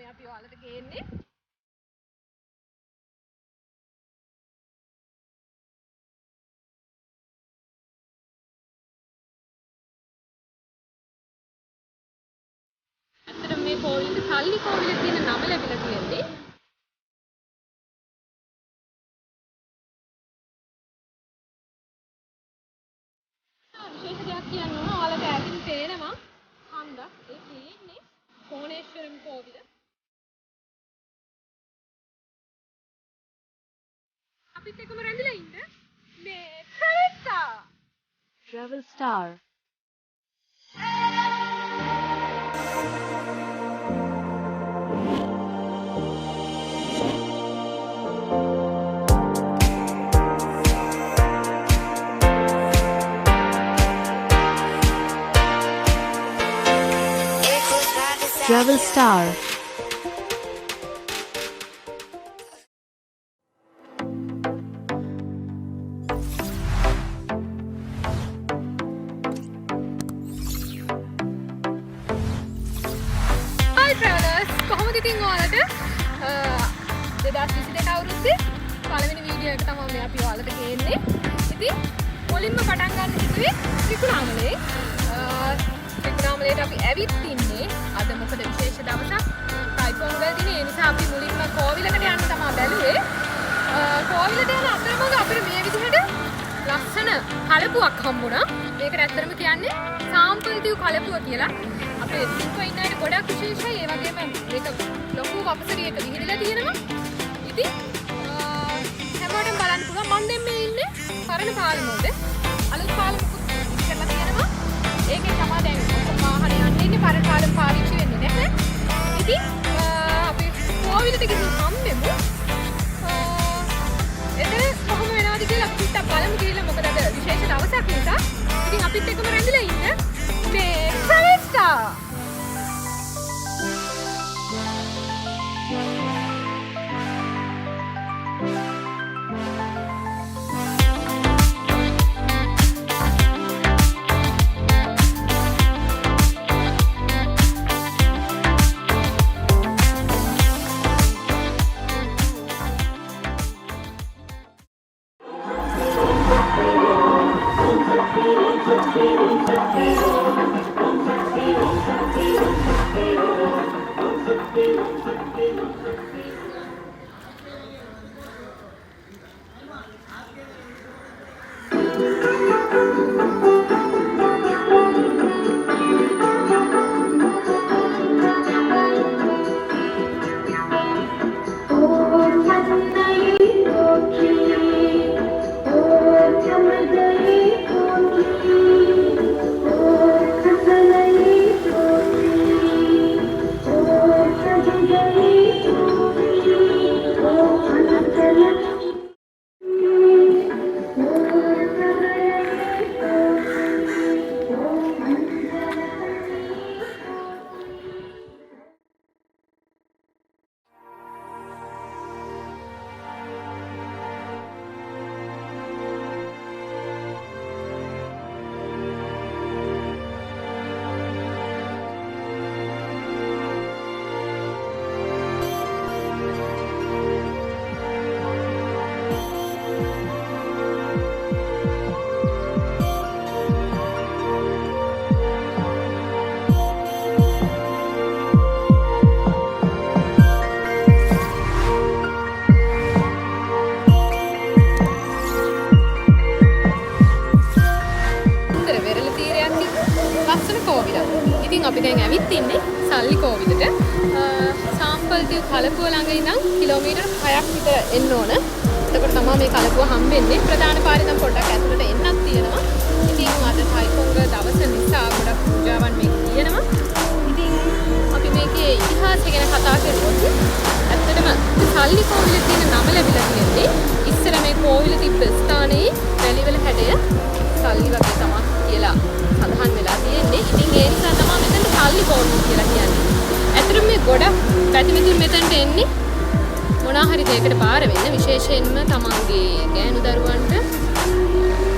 මේ අපි ඔයාලට ගේන්නේ. ඇත්තටම මේ කෝවිලේ සල්ලි කෝවිලේ තියෙන නම ලැබිලා තියෙන්නේ. විශේෂ දෙයක් කියන්න ඕන. ඔයාලට ඇතින් පේනවා හන්දක්. ඒ කියන්නේ කෝණේශ්වරම් කෝවිල. අපිත් එක්කම රැඳිලා ඉන්න මේ Travel Star. Travel Star. Hi travelers, කොහොමද ඉතින් ඔයාලට 2022 අවුරුද්දේ පළවෙනි වීඩියෝ එක තමයි මේ අපි ඔයාලට ගේන්නේ. ඉතින් මුලින්ම පටන් ගන්න හිතුවේ ත්‍රිකුණාමලේ. ත්‍රිකුණාමලේට අපි ඇවිත් ඉන්නේ. අද මොකද විශේෂ දවසක් Thaipongal දිනේ. ඒ නිසා අපි මුලින්ම කෝවිලකට යන්න තමයි බැලුවේ. කෝවිලට යන අතරමඟ අපිට මේ විදිහට ලස්සන කලපුවක් හම්බුණා. මේකට ඇත්තටම කියන්නේ සාම්පල් දියු කලපුව කියලා. අපේ ත්‍රිකුණාමලේ ඉන්න අයට ගොඩක් විශේෂයි. ඒ වගේම මේක ලොකු වපසරියක විහිදලා තියෙනවා. ඉතින් හැමෝටම බලන්න පුළුවන්. මම දැන් මේ ඉන්නේ පරණ පාලමුවේද. අලුත් පාලමුවක ඉස්සරලා තියෙනවා. ඒකේ තමයි දැන් වාහන යන්නේ ඉන්නේ පරණ පාලම පාවිච්චි වෙන්නේ නැහැ. ඉතින් අපි කෝවිලට ගිහින් හම්බෙමු. එතන කොහොම වෙනවද කියලා අපි ටිකක් බලමු කියලා. මොකද අද විශේෂ දවසක් නිසා. ඉතින් අපිත් එක්කම රැඳිලා ඉන්න මේ Travel Star. අපි දැන් ඇවිත් ඉන්නේ සල්ලි කෝවිලට. සාම්පල් දියු කලපුව ළඟ ඉඳන් කිලෝමීටර් 6ක් විතර එන්න ඕන. එතකොට තමයි මේ කලපුව හම්බෙන්නේ. ප්‍රධාන පාරේ නම් පොඩ්ඩක් ඇතුළට එන්නත් තියෙනවා. ඉතින් අද Thaipongal දවස නිසා ගොඩක් පූජාවන් මේක තියෙනවා. ඉතින් අපි මේකේ ඉතිහාසය ගැන කතා කරුවොත් ඇත්තටම සල්ලි කෝවිලේ තියෙන නම ලැබිලා තියෙන්නේ ඉස්සර මේ කෝවිල තිබ්බ ස්ථානයේ වැලිවල හැඩය සල්ලි වගේ තමයි කියලා සඳහන් වෙලා තියෙන්නේ. ඉතින් ඒ නිසා තමයි මෙතන සල්ලි කෝවිල කියලා කියන්නේ. ඇත්තටම මේ ගොඩක් පැතිමිතුන් මෙතනට එන්නේ මොනවා හරි දෙයකට පාර වෙන්න, විශේෂයෙන්ම තමන්ගේ ගෑනු දරුවන්ට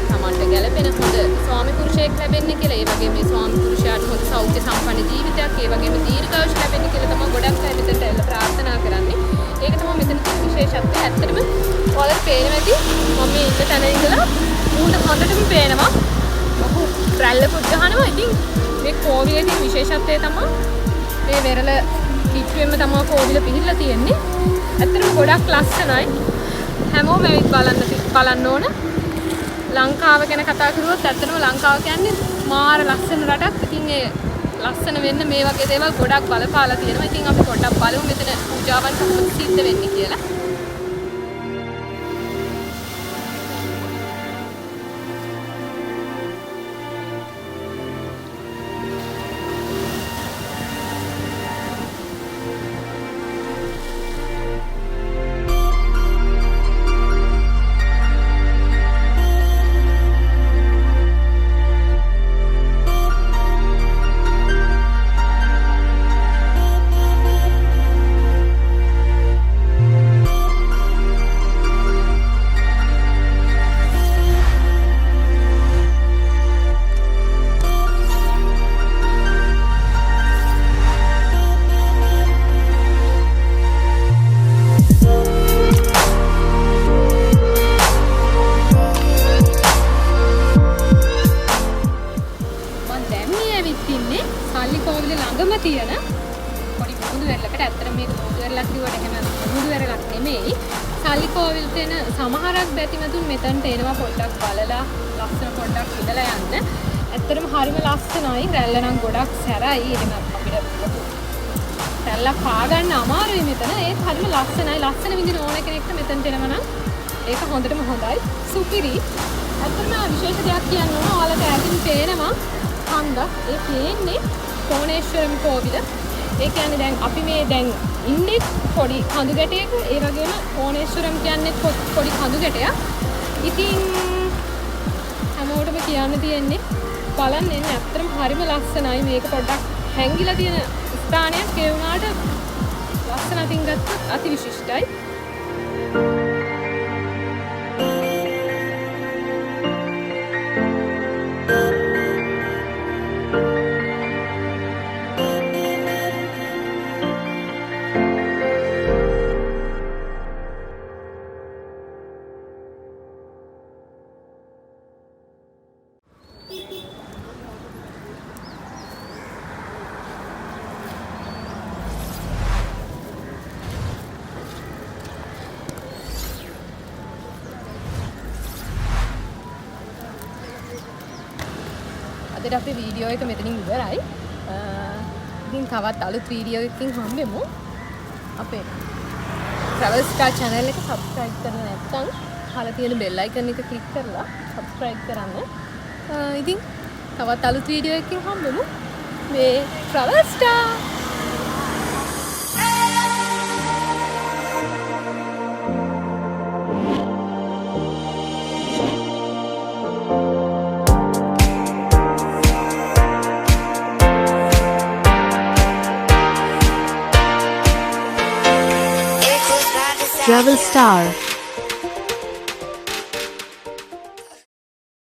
තමන්ට ගැළපෙන වෙන හොඳ ස්වාමි පුරුෂයෙක් ලැබෙන්නේ කියලා. ඒ වගේම මේ ස්වාමි පුරුෂයාට හොඳ සෞඛ්‍ය සම්පන්න ජීවිතයක්, ඒ වගේම දීර්ඝායුෂ ලැබෙන්නේ කියලා තමයි ගොඩක් අය මෙතනට ඇවිල්ලා ප්‍රාර්ථනා කරන්නේ. ඒක තමයි මෙතන තියෙන විශේෂත්වය. ඇත්තටම ඔයාලට පේනවා ඇති මම මේ ඉන්න තැන ඉඳලා මූණ හොඳටම පේනවා. බහු රැල්ලකුත් ගහනවා. ඉතින් මේ කෝවිලේ තියෙන විශේෂත්වය තමයි මේ වෙරළ කිට්ටුවෙන්ම තමයි කෝවිල පිහිල්ලා තියෙන්නේ. ඇත්තටම ගොඩක් ලස්සනයි. හැමෝම ඇවිත් බලන්න ඕන. ලංකාව ගැන කතා කරුවොත් ඇත්තටම ලංකාව කියන්නේ මාර ලස්සන රටක්. ඉතින් ඒ ලස්සන වෙන්න මේ වගේ දේවල් ගොඩක් බලපාලා තියෙනවා. ඉතින් අපි පොඩ්ඩක් බලමු මෙතන පූජාවන් කොහොමද සිද්ධ වෙන්නේ කියලා. සල්ලි කෝවිල ළඟම තියෙන පොඩි මුහුදු වෙරළකට. ඇත්තට මේක මුහුදු වෙරළක් කිව්වට එහෙම මුහුදු වෙරළක් නෙමෙයි. සල්ලි කෝවිලට එන සමහරක් බැතිමතුන් මෙතනට එනවා පොඩ්ඩක් බලලා ලස්සන පොඩ්ඩක් ඉඳලා යන්න. ඇත්තටම හරිම ලස්සනයි. රැල්ල නම් ගොඩක් සැරයි. එහෙම අපිට රැල්ල පා ගන්න අමාරුයි මෙතන. ඒත් හරිම ලස්සනයි. ලස්සන විදිහට ඕන කෙනෙක්ට මෙතනට එනවා නම් ඒක හොඳටම හොඳයි. සුපිරි. ඇත්තටම විශේෂ දෙයක් කියන්න ඕන. ඔයාලට ඇතින් පේනවා හන්ද ඒ කියන්නේ කොණේශ්වරම් කෝවිල. ඒ කියන්නේ දැන් අපි මේ දැන් ඉන්නේ පොඩි කඳු ගැටයක. ඒ වගේම කොණේශ්වරම් කියන්නේ පොඩි කඳු ගැටයක්. ඉතින් හැමෝටම කියන්න තියෙන්නේ බලන්න එන්න. ඇත්තටම හරිම ලස්සනයි. මේක පොඩ්ඩක් හැංගිලා තියෙන ස්ථානයක්. ඒ වුණාට ලස්සන අතින් ගත්තොත් අති විශිෂ්ටයි. අදට අපේ වීඩියෝ එක මෙතනින් ඉවරයි. ඉතින් තවත් අලුත් වීඩියෝ එකකින් හම්බෙමු. අපේ travel star channel එක subscribe කරලා නැත්නම් අහලා තියෙන bell icon එක click කරලා subscribe කරන්න. ඉතින් තවත් අලුත් වීඩියෝ එකකින් හම්බෙමු. මේ travel star Travel Star.